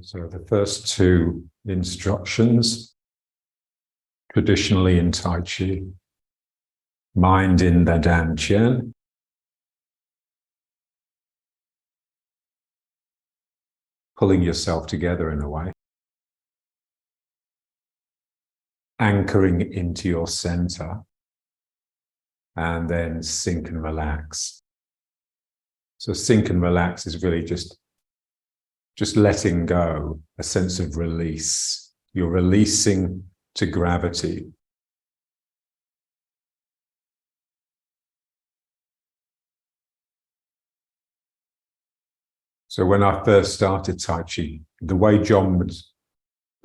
So the first two instructions, traditionally in Tai Chi, mind in the Dan Qian, pulling yourself together in a way, anchoring into your center, and then sink and relax. So sink and relax is really just letting go, a sense of release. You're releasing to gravity. So when I first started Tai Chi, the way John would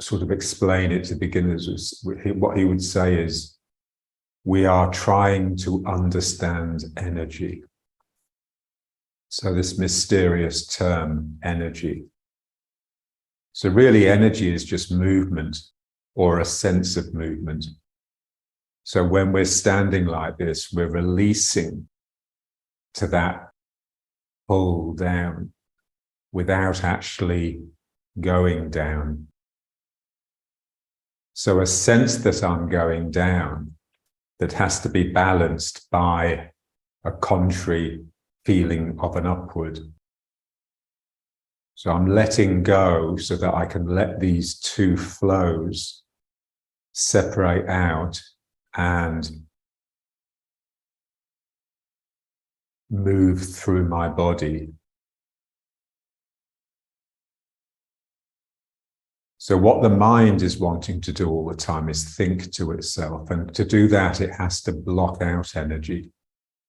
sort of explain it to beginners was what he would say is, we are trying to understand energy. So this mysterious term, energy. So really energy is just movement or a sense of movement. So when we're standing like this, we're releasing to that pull down without actually going down. So a sense that I'm going down that has to be balanced by a contrary feeling of an upward. So I'm letting go so that I can let these two flows separate out and move through my body. So what the mind is wanting to do all the time is think to itself. And to do that, it has to block out energy.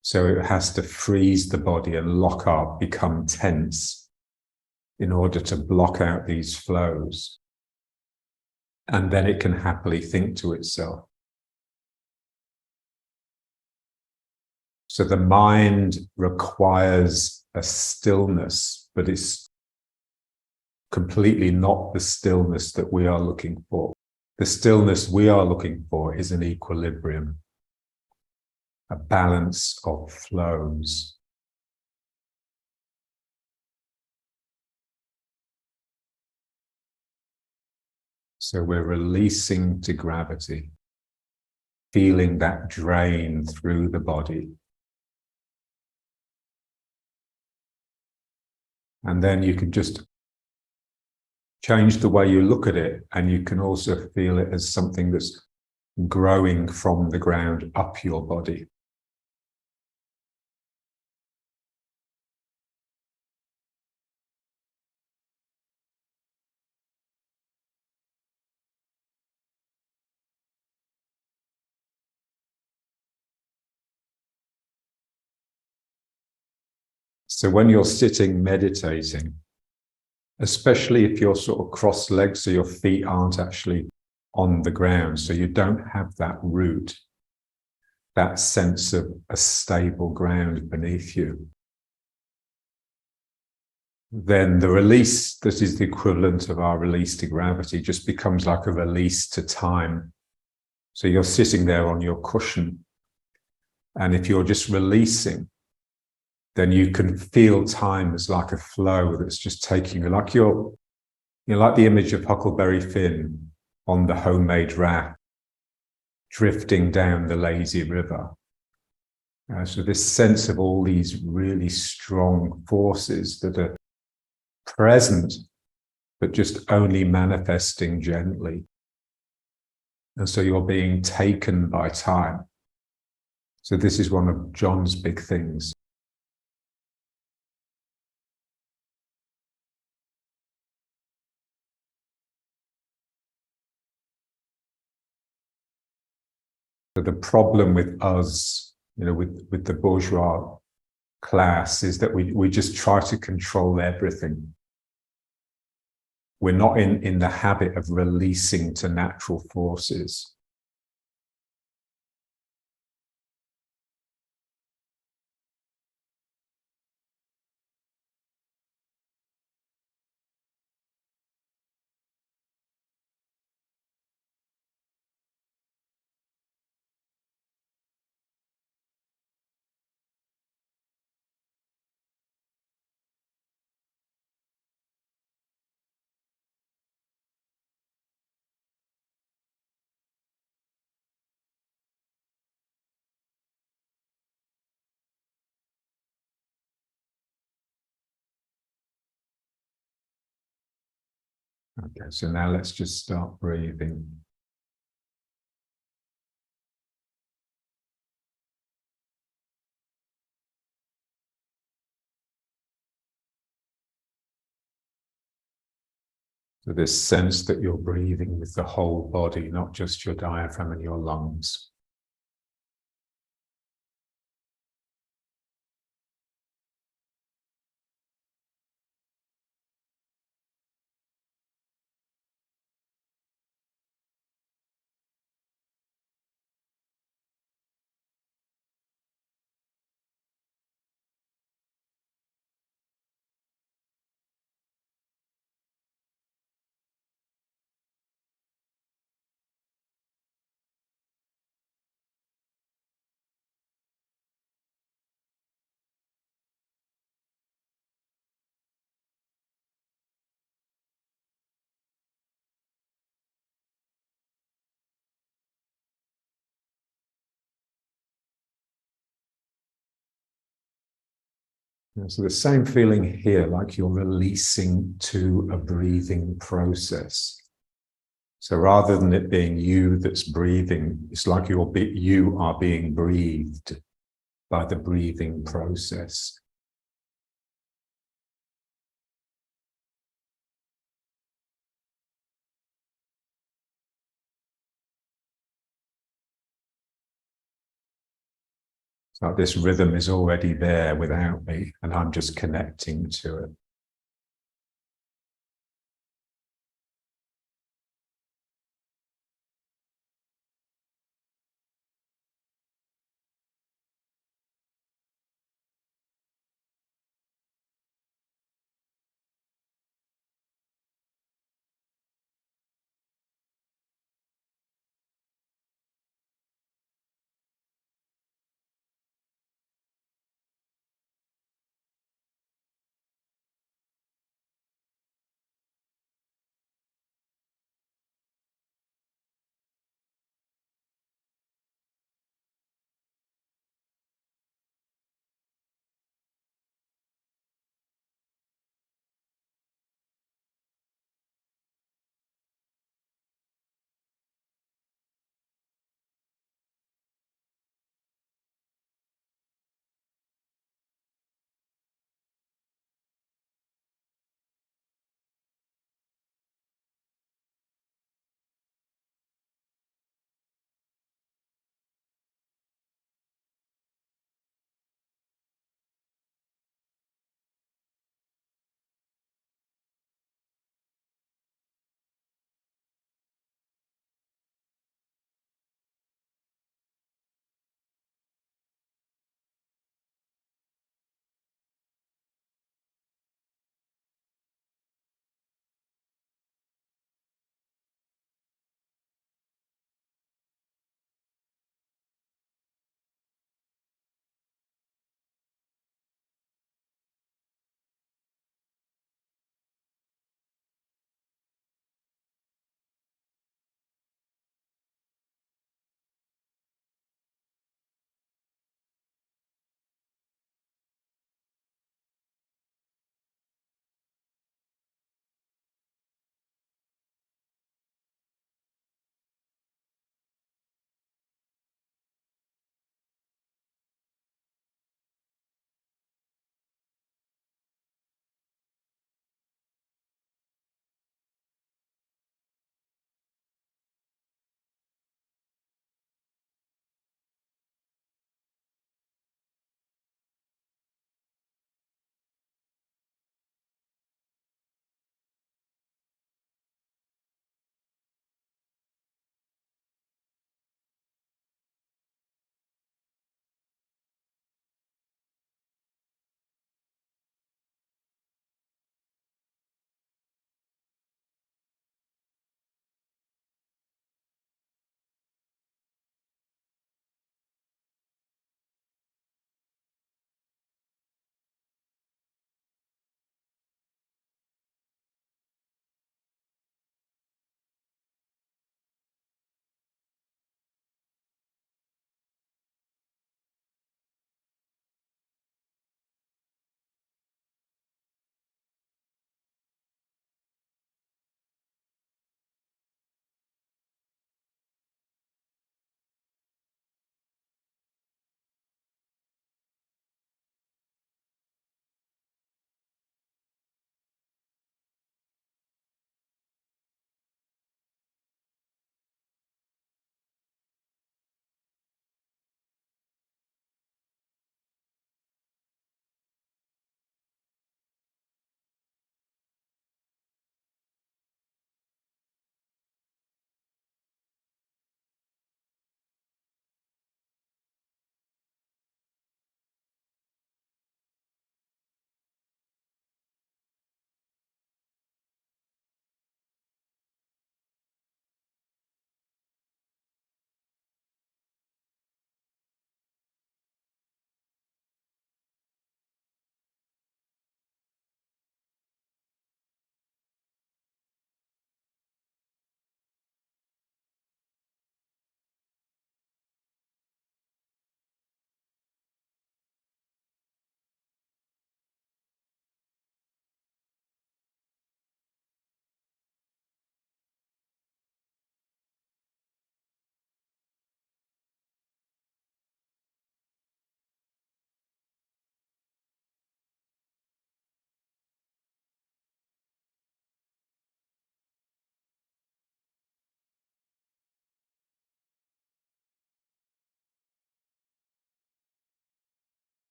So it has to freeze the body and lock up, become tense in order to block out these flows. And then it can happily think to itself. So the mind requires a stillness, but it's completely not the stillness that we are looking for. The stillness we are looking for is an equilibrium, a balance of flows. So we're releasing to gravity, feeling that drain through the body. And then you can just change the way you look at it, and you can also feel it as something that's growing from the ground up your body. So when you're sitting meditating, especially if you're sort of cross-legged, so your feet aren't actually on the ground, so you don't have that root, that sense of a stable ground beneath you, then the release that is the equivalent of our release to gravity just becomes like a release to time. So you're sitting there on your cushion, and if you're just releasing, then you can feel time as like a flow that's just taking you, like like the image of Huckleberry Finn on the homemade raft, drifting down the lazy river. So this sense of all these really strong forces that are present, but just only manifesting gently. And so you're being taken by time. So this is one of John's big things. The problem with us, with the bourgeois class, is that we just try to control everything. We're not in the habit of releasing to natural forces. Okay, so now let's just start breathing. So this sense that you're breathing with the whole body, not just your diaphragm and your lungs. And so the same feeling here, like you're releasing to a breathing process. So rather than it being you that's breathing, it's like you are being breathed by the breathing process. So this rhythm is already there without me, and I'm just connecting to it.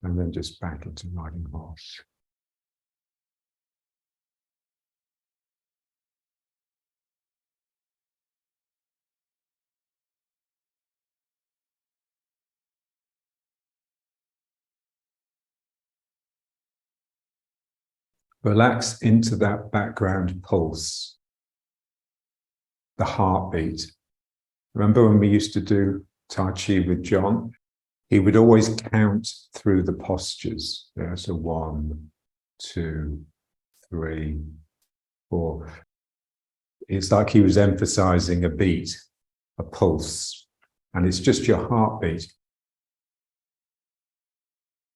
and then just back into riding horse. Relax into that background pulse, the heartbeat. Remember when we used to do Tai Chi with John? He would always count through the postures. Yeah, so 1, 2, 3, 4. It's like he was emphasizing a beat, a pulse, and it's just your heartbeat.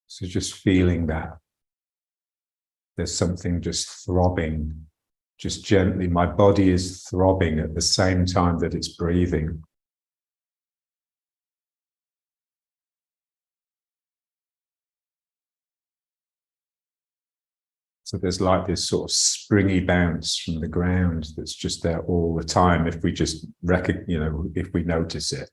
So just feeling that. There's something just throbbing, just gently. My body is throbbing at the same time that it's breathing. So there's like this sort of springy bounce from the ground that's just there all the time if we just if we notice it.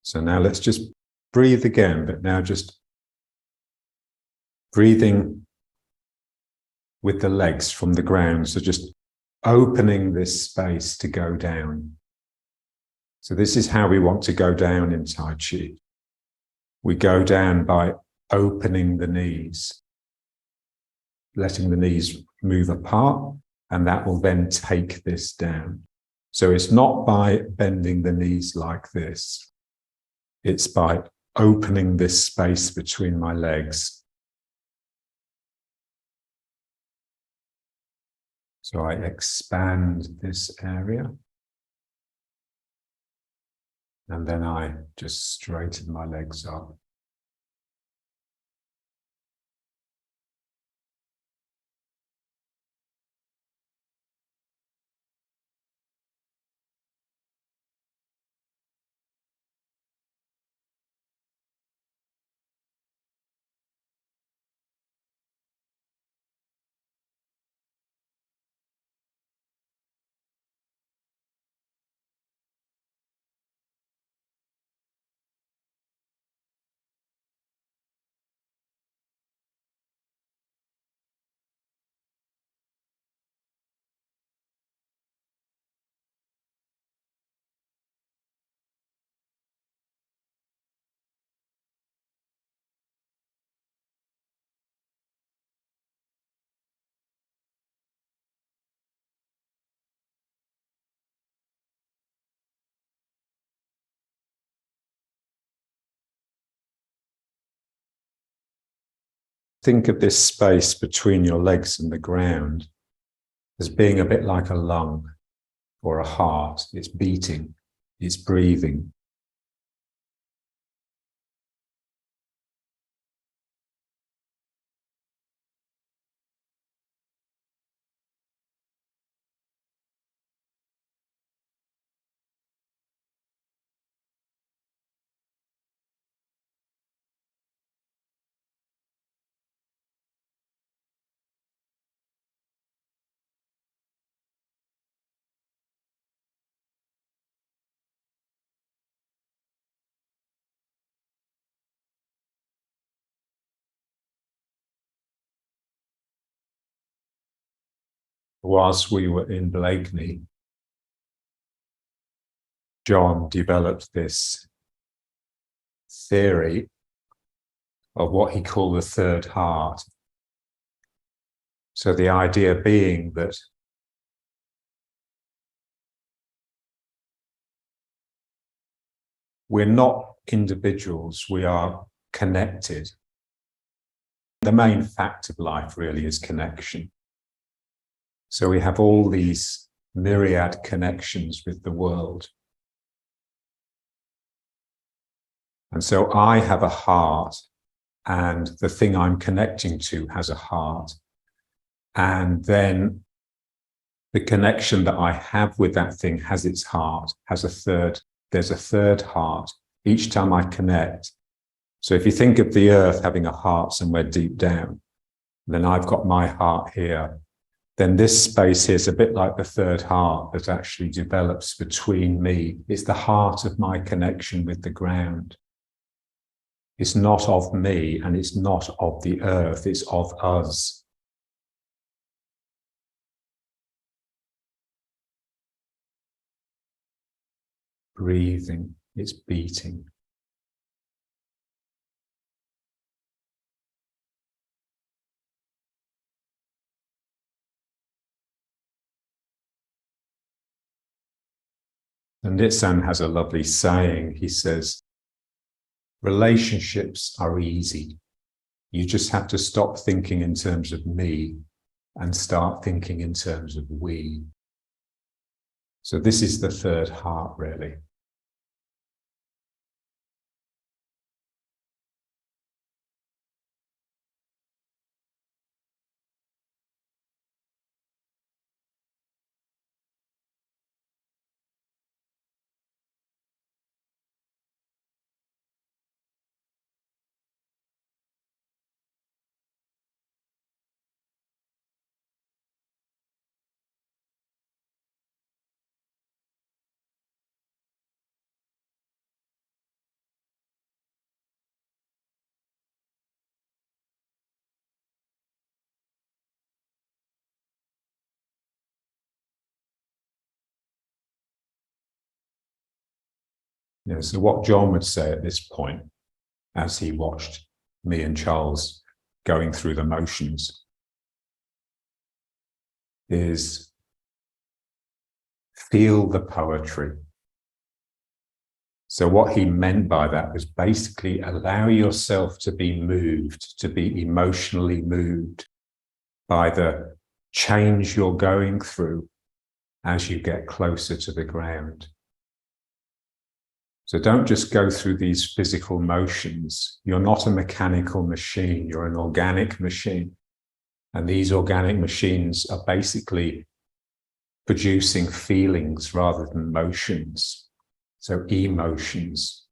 So now let's just breathe again, but now just breathing with the legs from the ground. So just opening this space to go down. So this is how we want to go down in Tai Chi. We go down by opening the knees, letting the knees move apart, and that will then take this down. So it's not by bending the knees like this. It's by opening this space between my legs. So I expand this area. And then I just straighten my legs up. Think of this space between your legs and the ground as being a bit like a lung or a heart. It's beating, it's breathing. Whilst we were in Blakeney, John developed this theory of what he called the third heart. So the idea being that we're not individuals, we are connected. The main fact of life really is connection. So we have all these myriad connections with the world. And so I have a heart, and the thing I'm connecting to has a heart. And then the connection that I have with that thing has its heart, there's a third heart, each time I connect. So if you think of the earth having a heart somewhere deep down, then I've got my heart here. Then this space here is a bit like the third heart that actually develops between me. It's the heart of my connection with the ground. It's not of me and it's not of the earth, it's of us. Breathing, it's beating. And Nitzan has a lovely saying. He says, relationships are easy. You just have to stop thinking in terms of me and start thinking in terms of we. So this is the third heart, really. Yeah, so what John would say at this point, as he watched me and Charles going through the motions, is feel the poetry. So what he meant by that was basically allow yourself to be moved, to be emotionally moved by the change you're going through as you get closer to the ground. So don't just go through these physical motions. You're not a mechanical machine, you're an organic machine. And these organic machines are basically producing feelings rather than motions. So emotions.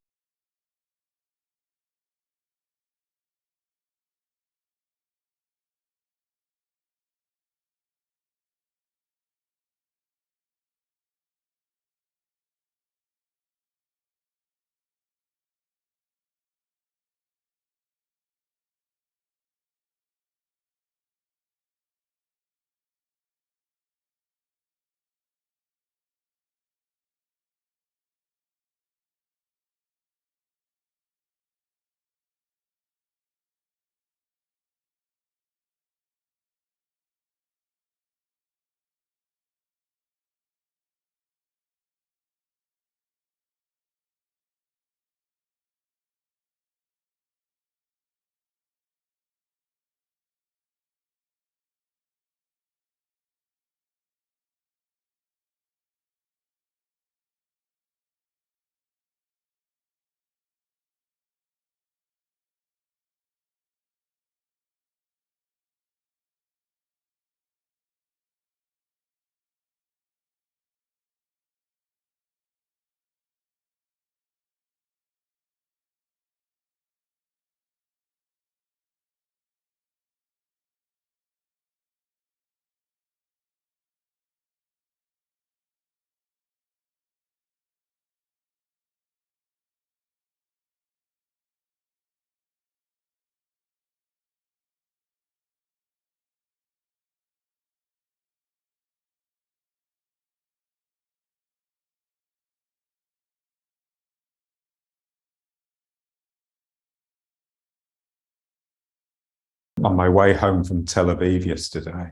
On my way home from Tel Aviv yesterday,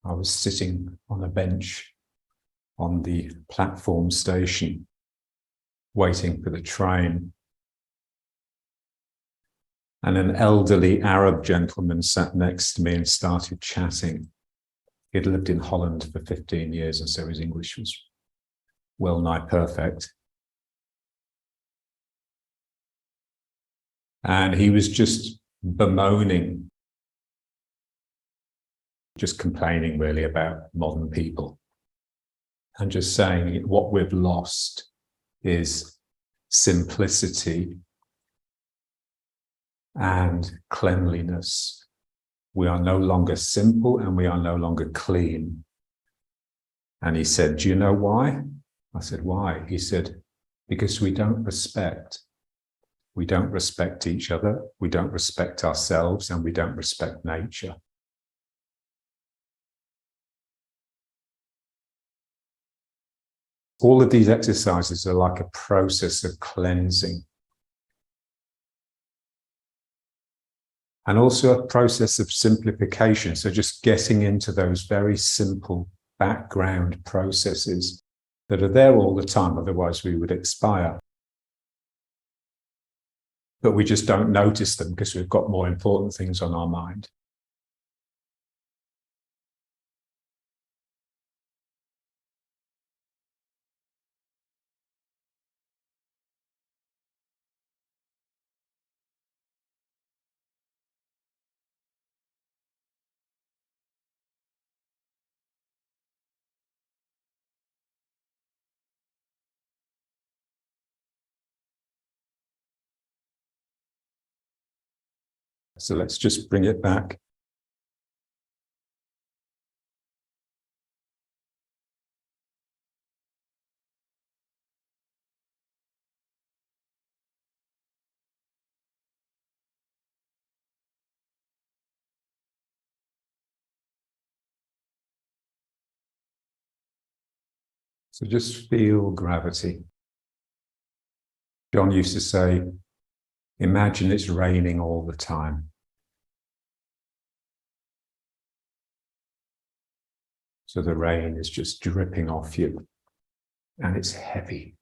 I was sitting on a bench on the platform station, waiting for the train. And an elderly Arab gentleman sat next to me and started chatting. He'd lived in Holland for 15 years, and so his English was well nigh perfect. And he was just bemoaning, just complaining really about modern people, and just saying what we've lost is simplicity and cleanliness. We are no longer simple and we are no longer clean. And he said, do you know why? I said, why? He said, because we don't respect. We don't respect each other, we don't respect ourselves, and we don't respect nature. All of these exercises are like a process of cleansing. And also a process of simplification. So just getting into those very simple background processes that are there all the time, otherwise we would expire. But we just don't notice them because we've got more important things on our mind. So let's just bring it back. So just feel gravity. John used to say, imagine it's raining all the time. So the rain is just dripping off you, and it's heavy.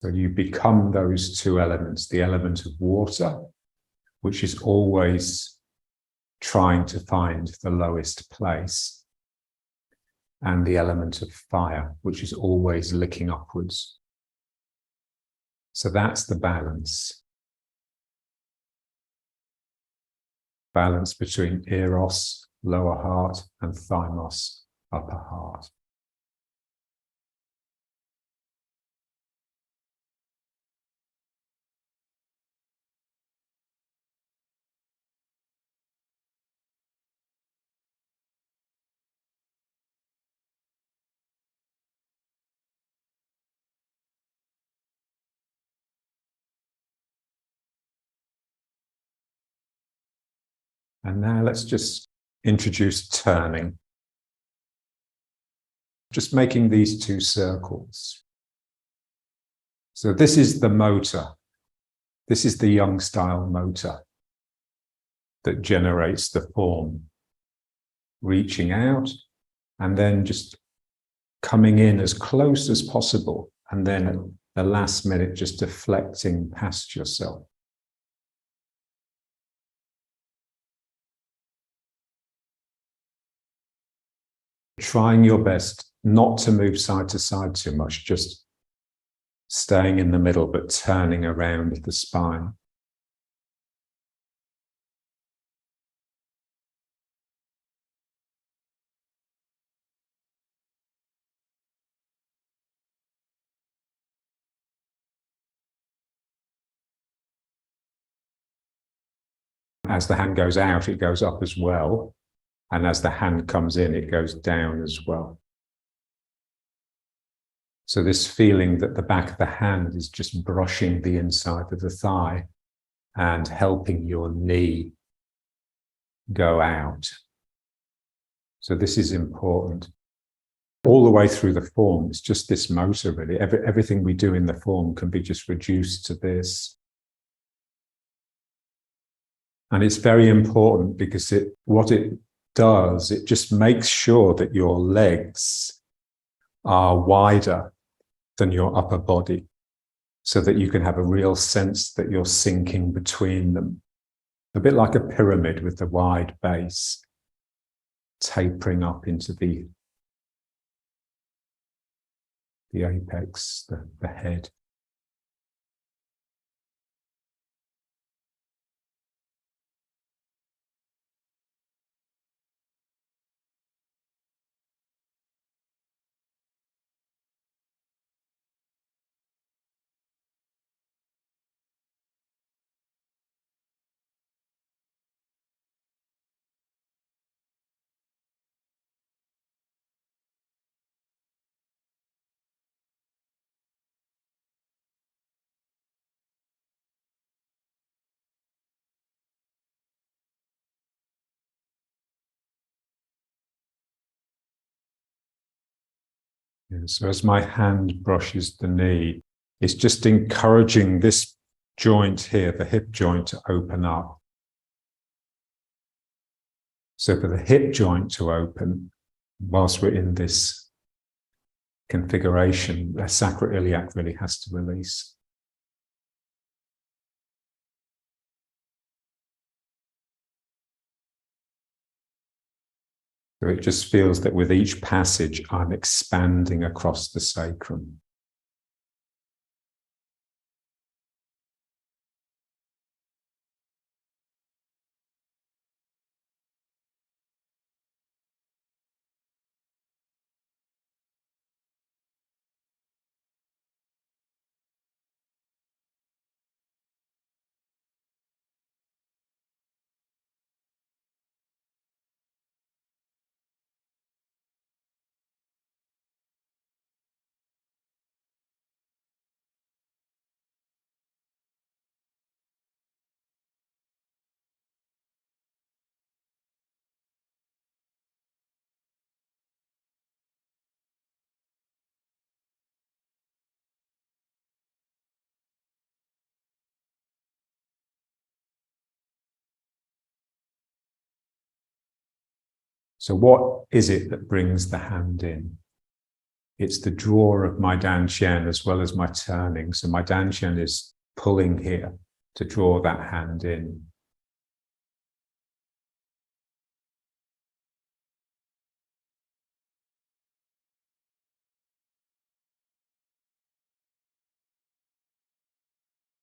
So you become those two elements, the element of water, which is always trying to find the lowest place, and the element of fire, which is always looking upwards. So that's the balance. Balance between eros, lower heart, and thymos, upper heart. And now let's just introduce turning. Just making these two circles. So this is the motor. This is the Young style motor that generates the form. Reaching out and then just coming in as close as possible, and then at the last minute just deflecting past yourself. Trying your best not to move side to side too much, just staying in the middle but turning around the spine. As the hand goes out, it goes up as well. And as the hand comes in, it goes down as well. So this feeling that the back of the hand is just brushing the inside of the thigh and helping your knee go out. So this is important. All the way through the form, it's just this motor really. Everything we do in the form can be just reduced to this. And it's very important because what it does, it just makes sure that your legs are wider than your upper body, so that you can have a real sense that you're sinking between them. A bit like a pyramid with the wide base, tapering up into the apex, the head. And so as my hand brushes the knee, it's just encouraging this joint here, the hip joint, to open up. So for the hip joint to open, whilst we're in this configuration, the sacroiliac really has to release. So it just feels that with each passage, I'm expanding across the sacrum. So what is it that brings the hand in? It's the draw of my dantian as well as my turning. So my dantian is pulling here to draw that hand in.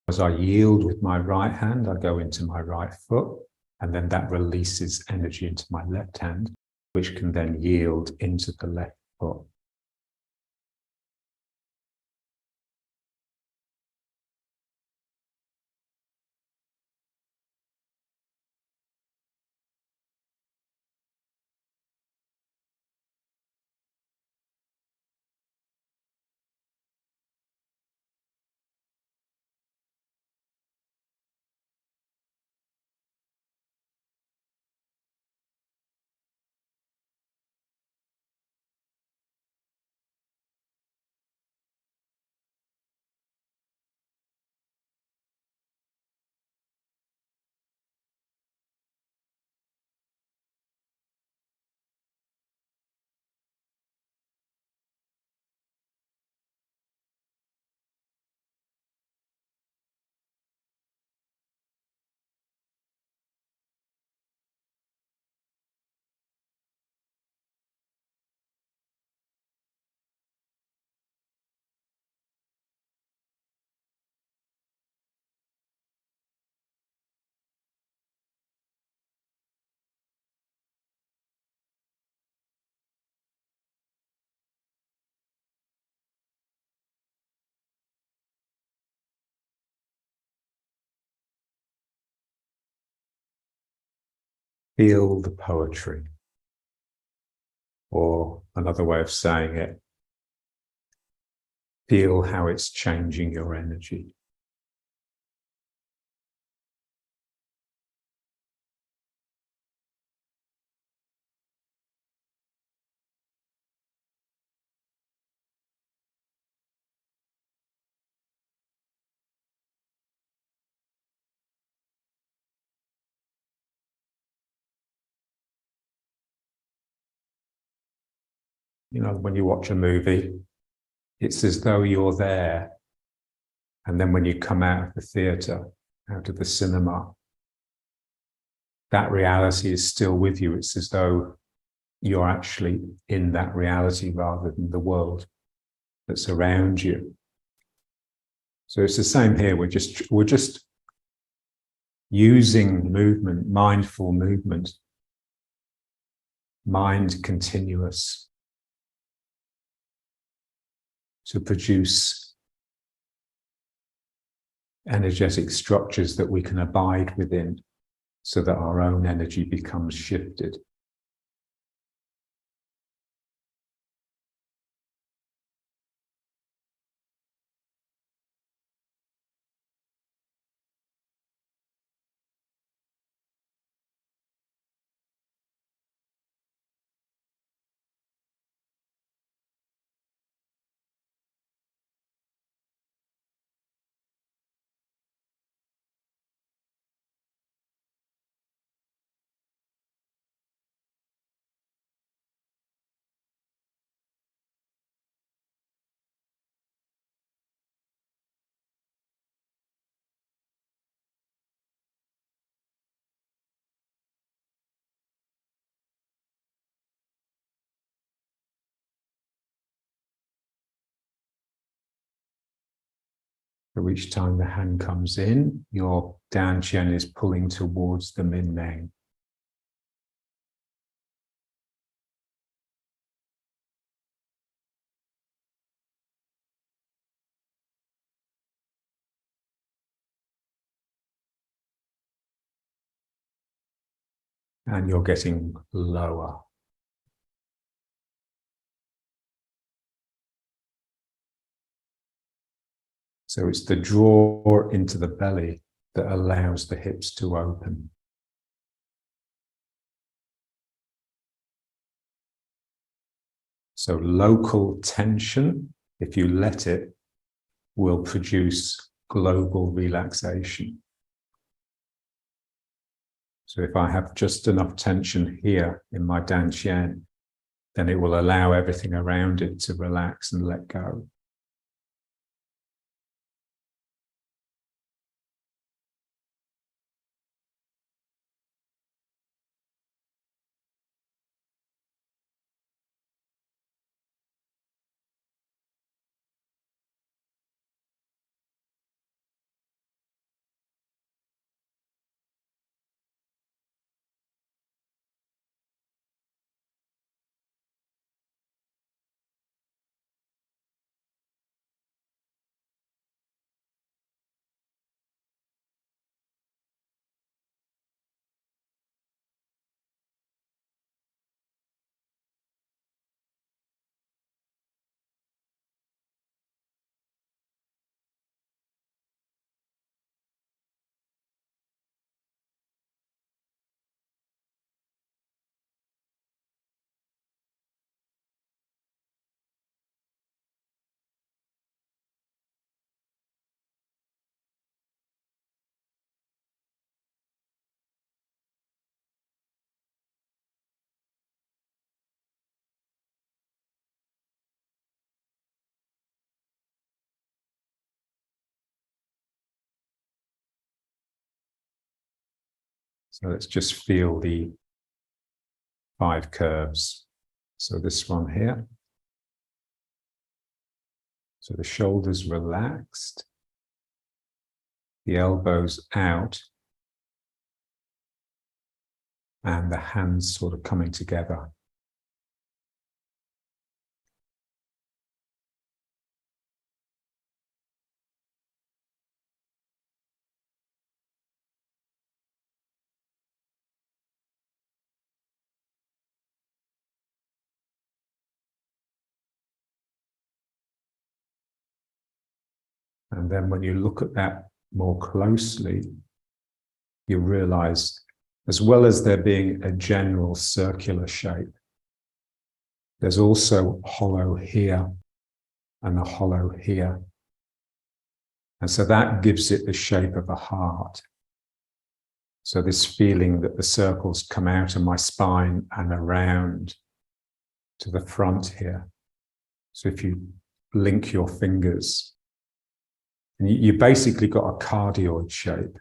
As I yield with my right hand, I go into my right foot, and then that releases energy into my left hand, which can then yield into the left foot. Feel the poetry, or another way of saying it, feel how it's changing your energy. You know, when you watch a movie, it's as though you're there. And then when you come out of the theatre, out of the cinema, that reality is still with you. It's as though you're actually in that reality rather than the world that's around you. So it's the same here. We're just using movement, mindful movement, mind continuous, to produce energetic structures that we can abide within, so that our own energy becomes shifted. So each time the hand comes in, your dantian is pulling towards the minmeng. And you're getting lower. So it's the draw into the belly that allows the hips to open. So local tension, if you let it, will produce global relaxation. So if I have just enough tension here in my dantian, then it will allow everything around it to relax and let go. So let's just feel the 5 curves. So this one here. So the shoulders relaxed, the elbows out, and the hands sort of coming together. And then when you look at that more closely, you realize, as well as there being a general circular shape, there's also hollow here and a hollow here. And so that gives it the shape of a heart. So this feeling that the circles come out of my spine and around to the front here. So if you link your fingers, and you basically got a cardioid shape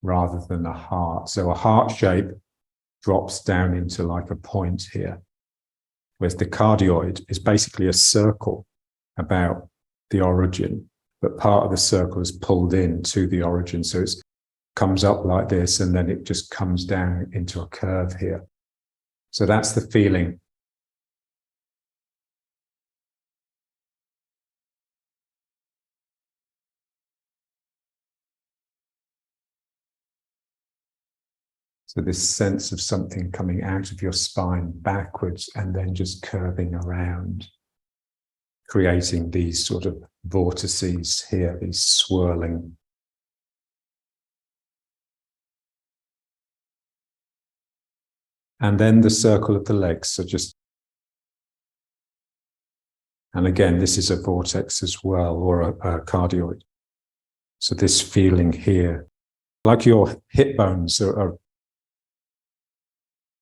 rather than a heart. So a heart shape drops down into like a point here, whereas the cardioid is basically a circle about the origin, but part of the circle is pulled in to the origin. So it comes up like this, and then it just comes down into a curve here. So that's the feeling. So this sense of something coming out of your spine backwards and then just curving around, creating these sort of vortices here, these swirling. And then the circle of the legs. So just, and again, this is a vortex as well, or a cardioid. So this feeling here, like your hip bones are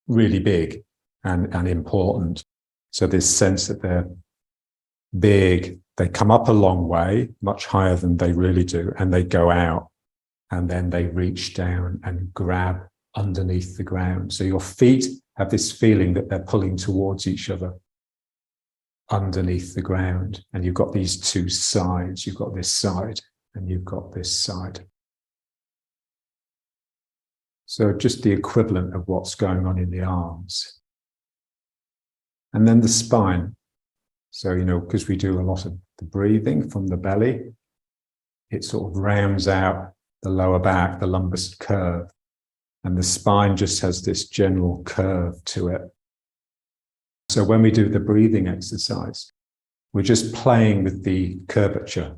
really big and important. So this sense that they're big, they come up a long way, much higher than they really do, and they go out, and then they reach down and grab underneath the ground. So your feet have this feeling that they're pulling towards each other underneath the ground. And you've got these two sides. You've got this side and you've got this side. So just the equivalent of what's going on in the arms. And then the spine. So, you know, because we do a lot of the breathing from the belly, it sort of rounds out the lower back, the lumbar curve. And the spine just has this general curve to it. So when we do the breathing exercise, we're just playing with the curvature.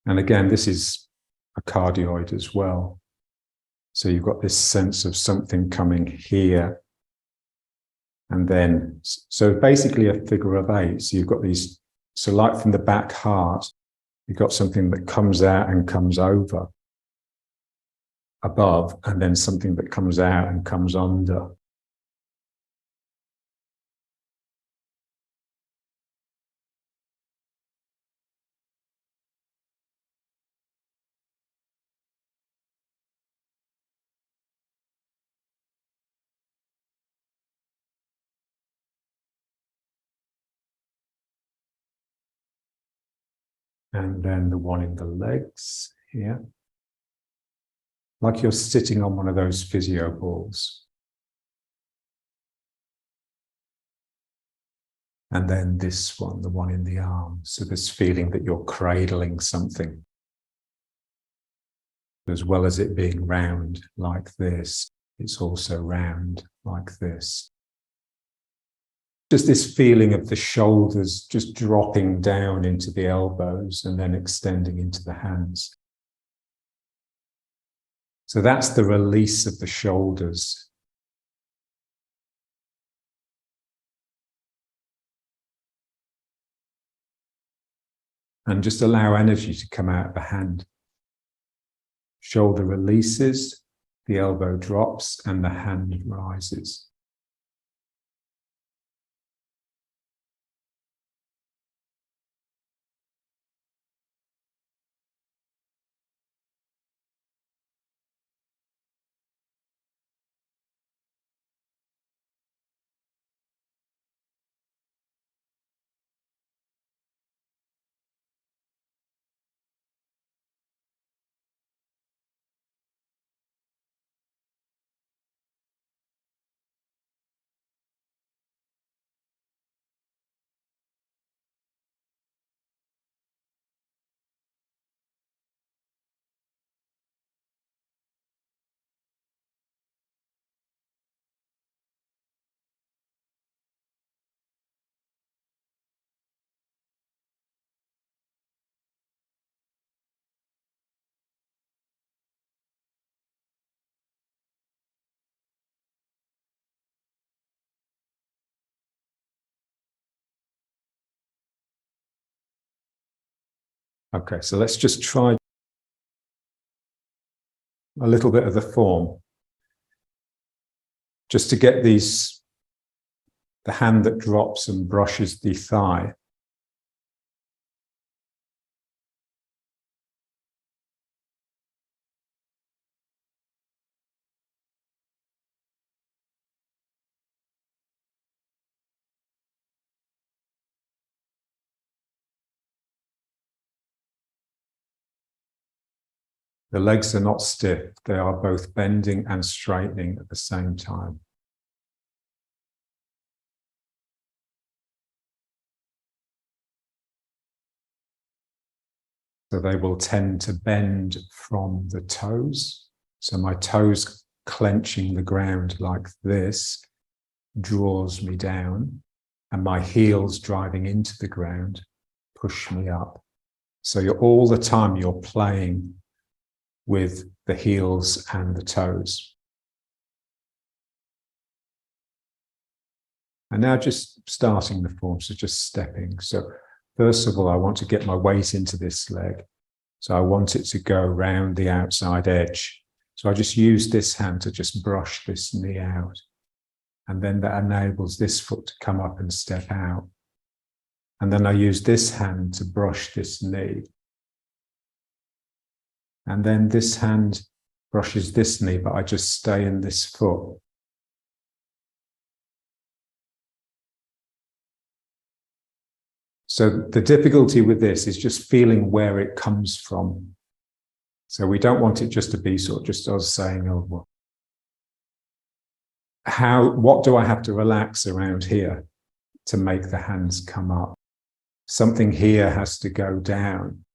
And again, this is a cardioid as well. So you've got this sense of something coming here. And then, so basically a figure of 8. So you've got these, so like from the back heart, you've got something that comes out and comes over above, and then something that comes out and comes under. And then the one in the legs here. Like you're sitting on one of those physio balls. And then this one, the one in the arm. So this feeling that you're cradling something. As well as it being round like this, it's also round like this. Just this feeling of the shoulders just dropping down into the elbows and then extending into the hands. So that's the release of the shoulders. And just allow energy to come out of the hand. Shoulder releases, the elbow drops, and the hand rises. Okay, so let's just try a little bit of the form. Just to get these, the hand that drops and brushes the thigh. The legs are not stiff, they are both bending and straightening at the same time. So they will tend to bend from the toes. So my toes clenching the ground like this draws me down, and my heels driving into the ground push me up. So you're all the time you're playing with the heels and the toes. And now just starting the form, so just stepping. So first of all, I want to get my weight into this leg. So I want it to go round the outside edge. So I just use this hand to just brush this knee out. And then that enables this foot to come up and step out. And then I use this hand to brush this knee. And then this hand brushes this knee, but I just stay in this foot. So the difficulty with this is just feeling where it comes from. So we don't want it just to be sort of just us saying, oh, well, what do I have to relax around here to make the hands come up? Something here has to go down.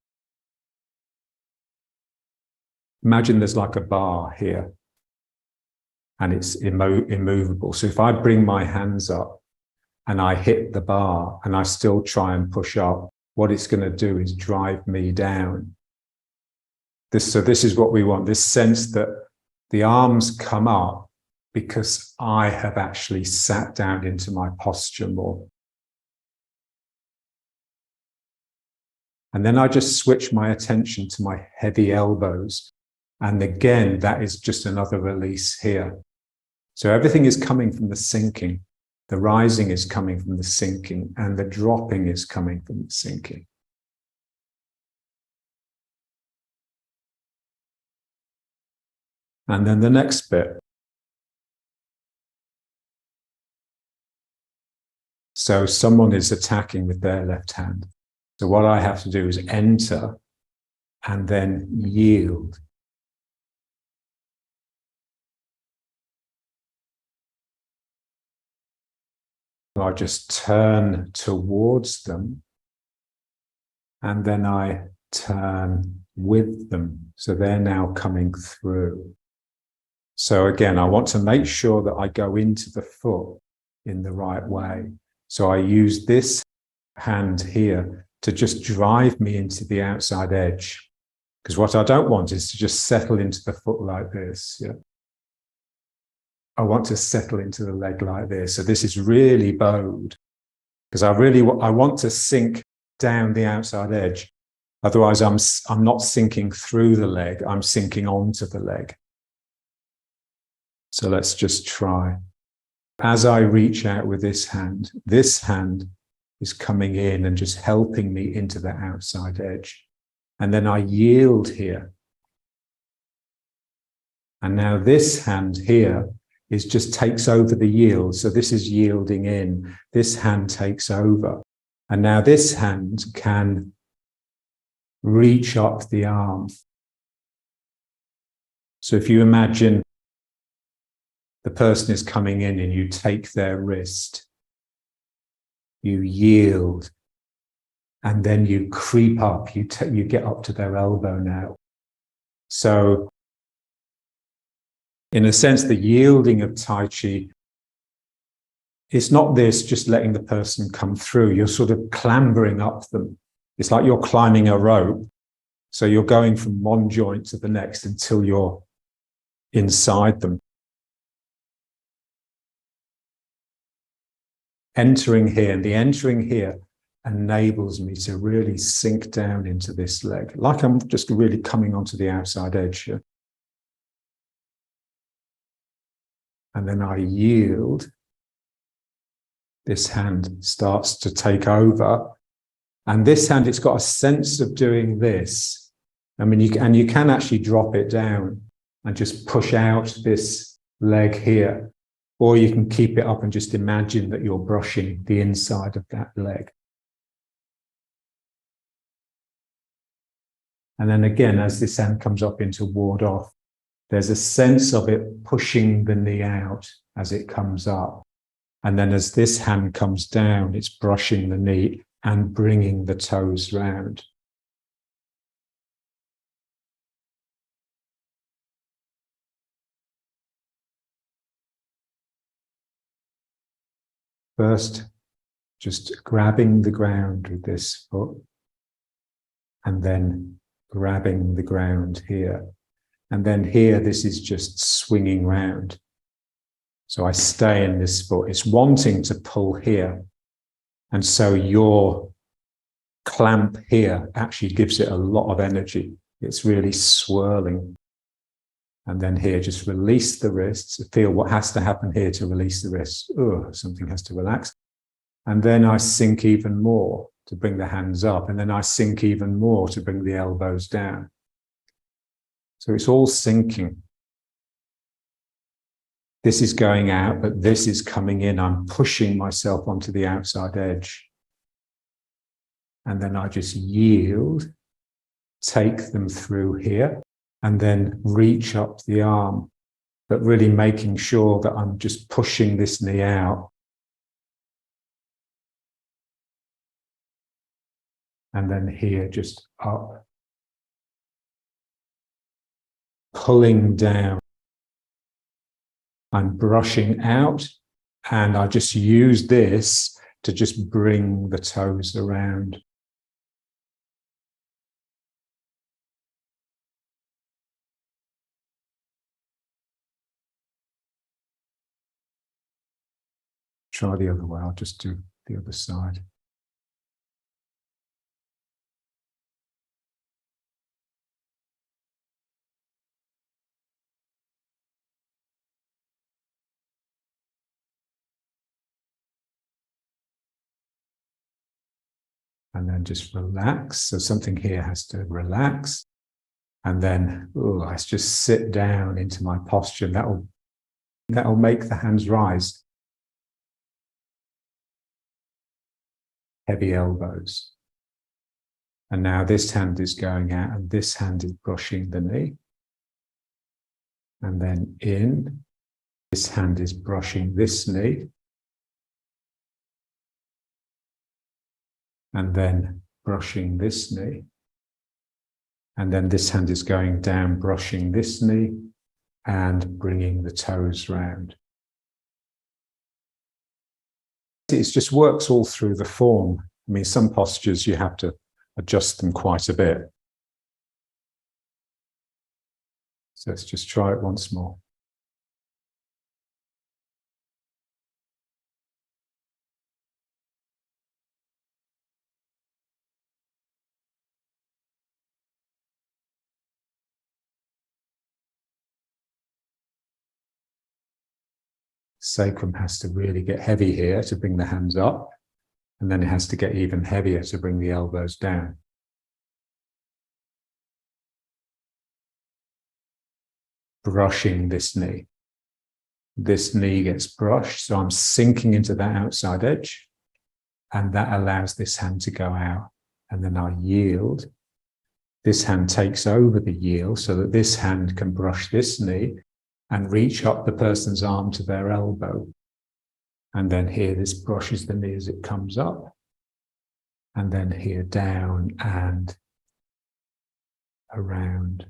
Imagine there's like a bar here and it's immovable. So if I bring my hands up and I hit the bar and I still try and push up, what it's going to do is drive me down. So this is what we want, this sense that the arms come up because I have actually sat down into my posture more. And then I just switch my attention to my heavy elbows. And again, that is just another release here. So everything is coming from the sinking. The rising is coming from the sinking, and the dropping is coming from the sinking. And then the next bit. So someone is attacking with their left hand. So what I have to do is enter and then yield. I just turn towards them and then I turn with them. So they're now coming through. So again, I want to make sure that I go into the foot in the right way. So I use this hand here to just drive me into the outside edge. Because what I don't want is to just settle into the foot like this. Yeah. I want to settle into the leg like this. So this is really bowed because I want to sink down the outside edge. Otherwise, I'm not sinking through the leg. I'm sinking onto the leg. So let's just try. As I reach out with this hand is coming in and just helping me into the outside edge. And then I yield here. And now this hand here just takes over the yield. So this is yielding in. This hand takes over. And now this hand can reach up the arm. So if you imagine the person is coming in and you take their wrist, you yield, and then you creep up, you get up to their elbow now. So in a sense, the yielding of Tai Chi, it's not this just letting the person come through. You're sort of clambering up them. It's like you're climbing a rope. So you're going from one joint to the next until you're inside them. Entering here, and the entering here enables me to really sink down into this leg, like I'm just really coming onto the outside edge here. And then I yield. This hand starts to take over. And this hand, it's got a sense of doing this. I mean, you can actually drop it down and just push out this leg here. Or you can keep it up and just imagine that you're brushing the inside of that leg. And then again, as this hand comes up into ward off, there's a sense of it pushing the knee out as it comes up. And then as this hand comes down, it's brushing the knee and bringing the toes round. First, just grabbing the ground with this foot, and then grabbing the ground here. And then here, this is just swinging round. So I stay in this foot. It's wanting to pull here. And so your clamp here actually gives it a lot of energy. It's really swirling. And then here, just release the wrists. Feel what has to happen here to release the wrists. Oh, something has to relax. And then I sink even more to bring the hands up. And then I sink even more to bring the elbows down. So it's all sinking. This is going out, but this is coming in. I'm pushing myself onto the outside edge. And then I just yield, take them through here, and then reach up the arm, but really making sure that I'm just pushing this knee out. And then here, just up, pulling down. I'm brushing out, and I just use this to just bring the toes around. Try the other way. I'll just do the other side. And then just relax. So something here has to relax. And then let's just sit down into my posture. That'll make the hands rise. Heavy elbows. And now this hand is going out and this hand is brushing the knee. And then in, this hand is brushing this knee. And then brushing this knee. And then this hand is going down, brushing this knee and bringing the toes round. It just works all through the form. I mean, some postures you have to adjust them quite a bit. So let's just try it once more. Sacrum has to really get heavy here to bring the hands up, and then it has to get even heavier to bring the elbows down. Brushing this knee. This knee gets brushed, so I'm sinking into that outside edge, and that allows this hand to go out, and then I yield. This hand takes over the yield so that this hand can brush this knee and reach up the person's arm to their elbow. And then here, this brushes the knee as it comes up. And then here, down and around.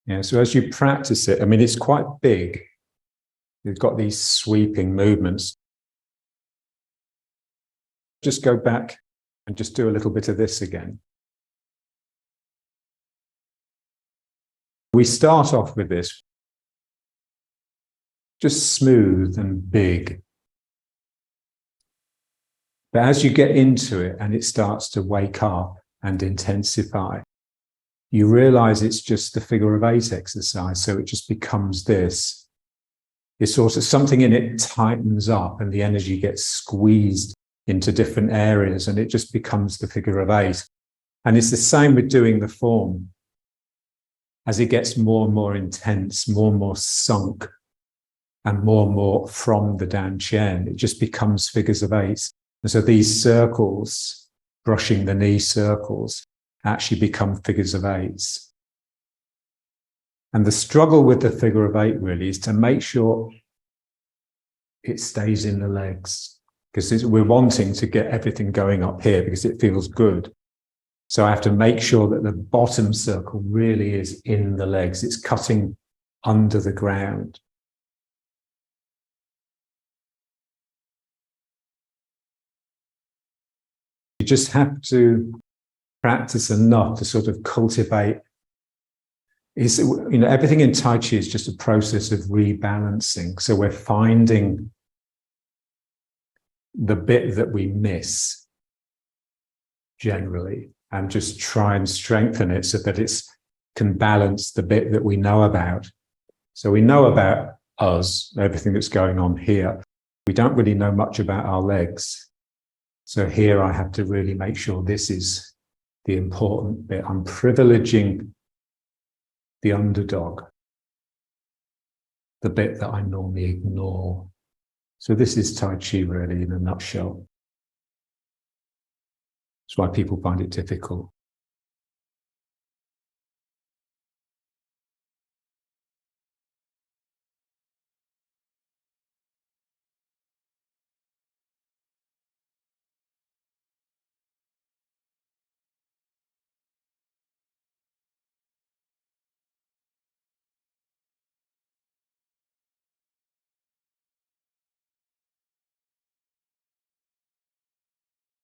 Yeah, so as you practice it, I mean, it's quite big. You've got these sweeping movements. Just go back and just do a little bit of this again. We start off with this, just smooth and big. But as you get into it and it starts to wake up and intensify, you realize it's just the figure of 8 exercise. So it just becomes this. It's sort of something in it tightens up and the energy gets squeezed into different areas, and it just becomes the figure of 8. And it's the same with doing the form. As it gets more and more intense, more and more sunk, and more from the Dan Chen, it just becomes figures of 8. And so these circles, brushing the knee circles, actually become figures of 8s. And the struggle with the figure of 8 really is to make sure it stays in the legs. Because we're wanting to get everything going up here because it feels good. So I have to make sure that the bottom circle really is in the legs. It's cutting under the ground. You just have to practice enough to sort of cultivate. Everything in Tai Chi is just a process of rebalancing. So we're finding the bit that we miss generally and just try and strengthen it so that it can balance the bit that we know about. So we know about us, everything that's going on here. We don't really know much about our legs. So here I have to really make sure this is the important bit. I'm privileging the underdog, the bit that I normally ignore. So this is Tai Chi really in a nutshell. That's why people find it difficult.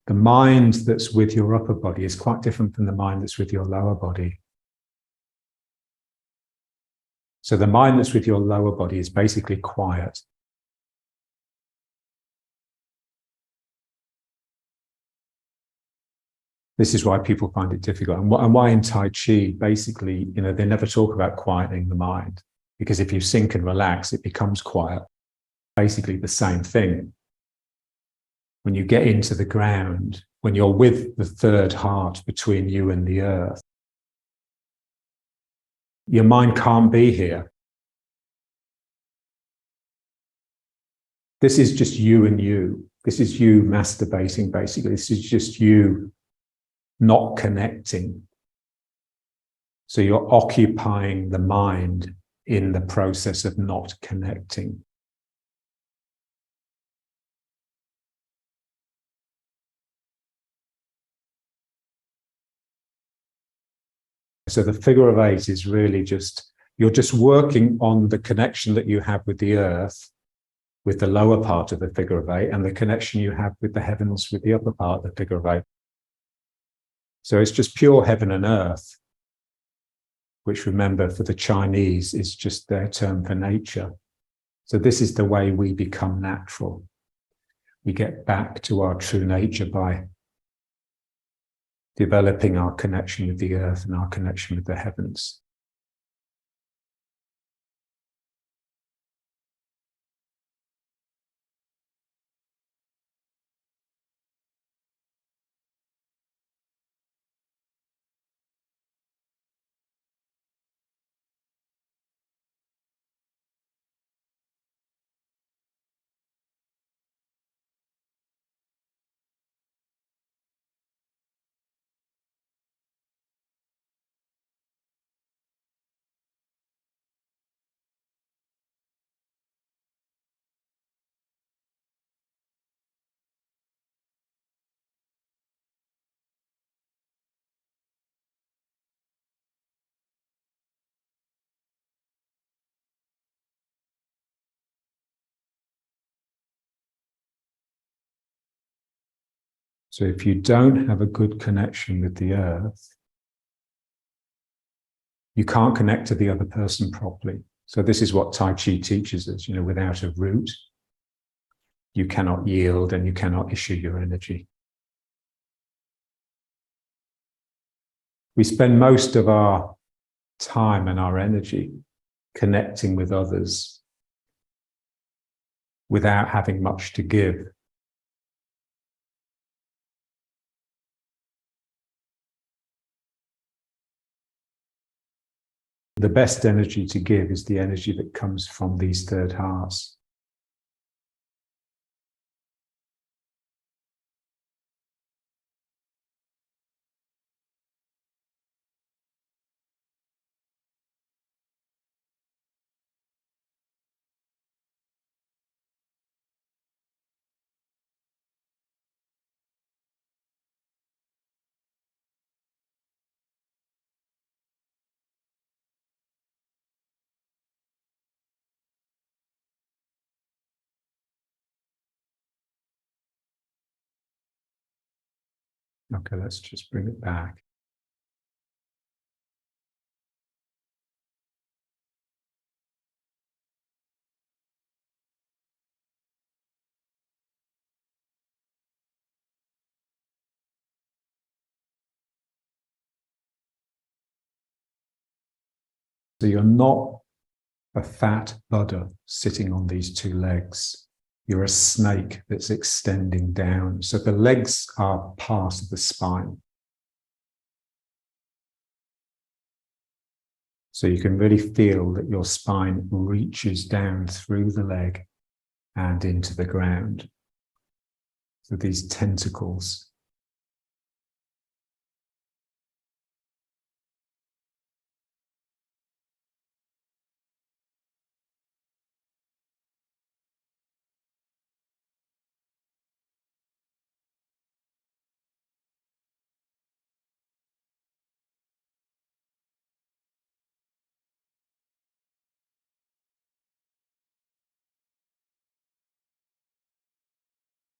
The mind that's with your upper body is quite different from the mind that's with your lower body. So the mind that's with your lower body is basically quiet. This is why people find it difficult. And why in Tai Chi, basically, they never talk about quieting the mind, because if you sink and relax, it becomes quiet. Basically the same thing. When you get into the ground, when you're with the third heart between you and the earth, your mind can't be here. This is just you and you. This is you masturbating, basically. This is just you not connecting. So you're occupying the mind in the process of not connecting. So the figure of 8 is really just, you're just working on the connection that you have with the earth, with the lower part of the figure of 8, and the connection you have with the heavens with the upper part of the figure of 8. So it's just pure heaven and earth, which, remember, for the Chinese is just their term for nature. So this is the way we become natural. We get back to our true nature by developing our connection with the earth and our connection with the heavens. So if you don't have a good connection with the earth, you can't connect to the other person properly. So this is what Tai Chi teaches us, without a root, you cannot yield and you cannot issue your energy. We spend most of our time and our energy connecting with others without having much to give. The best energy to give is the energy that comes from these third hearts. Okay, let's just bring it back. So you're not a fat Buddha sitting on these two legs. You're a snake that's extending down. So the legs are part of the spine. So you can really feel that your spine reaches down through the leg and into the ground. So these tentacles.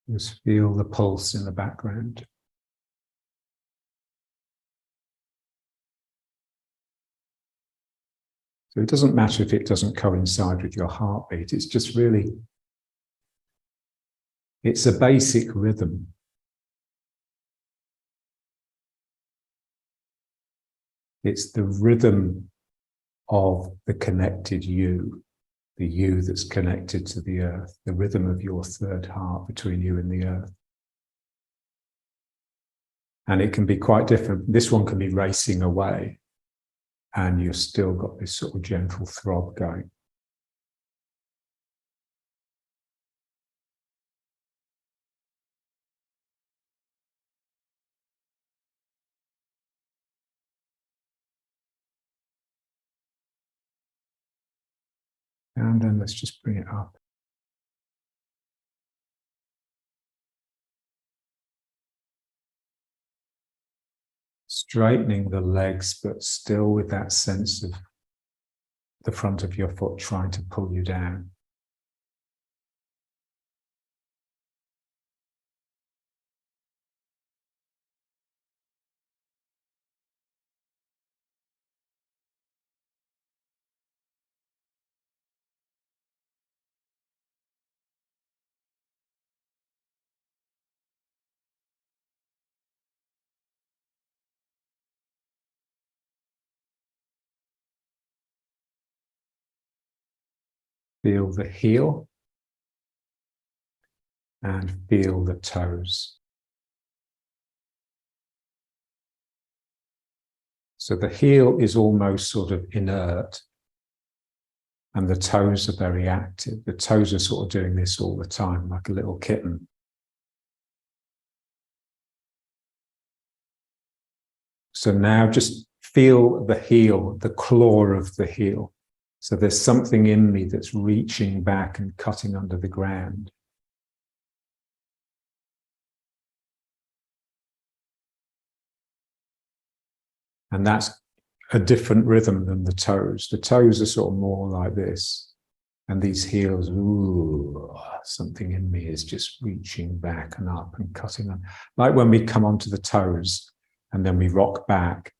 Just feel the pulse in the background. So it doesn't matter if it doesn't coincide with your heartbeat. It's just really, it's a basic rhythm. It's the rhythm of the connected you, the you that's connected to the earth, the rhythm of your third heart between you and the earth. And it can be quite different. This one can be racing away, and you've still got this sort of gentle throb going. And then let's just bring it up. Straightening the legs, but still with that sense of the front of your foot trying to pull you down. Feel the heel and feel the toes. So the heel is almost sort of inert, and the toes are very active. The toes are sort of doing this all the time, like a little kitten. So now just feel the heel, the claw of the heel. So there's something in me that's reaching back and cutting under the ground. And that's a different rhythm than the toes. The toes are sort of more like this. And these heels, ooh, something in me is just reaching back and up and cutting on. Like when we come onto the toes and then we rock back.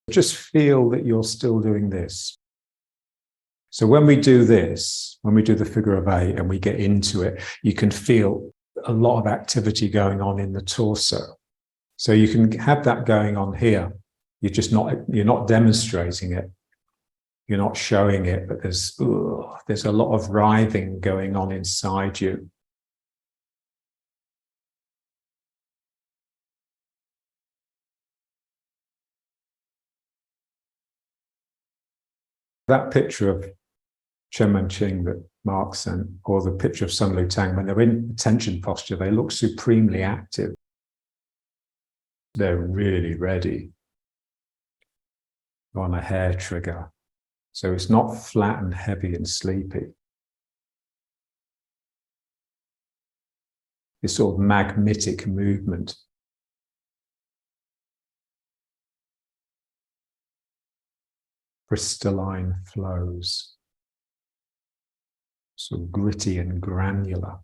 Just feel that you're still doing this. So when we do this, when we do the figure of 8 and we get into it, you can feel a lot of activity going on in the torso. So you can have that going on here. You're not demonstrating it. You're not showing it, but there's a lot of writhing going on inside you. That picture of Chen Manqing that Mark sent, or the picture of Sun Lutang, when they're in attention posture, they look supremely active. They're really ready on a hair trigger. So it's not flat and heavy and sleepy. This sort of magnetic movement. crystalline flows, sort of gritty and granular.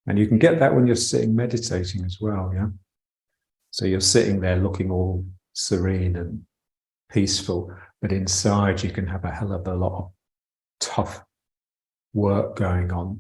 And you can get that when you're sitting meditating as well, yeah? So you're sitting there looking all serene and peaceful, but inside you can have a hell of a lot of tough work going on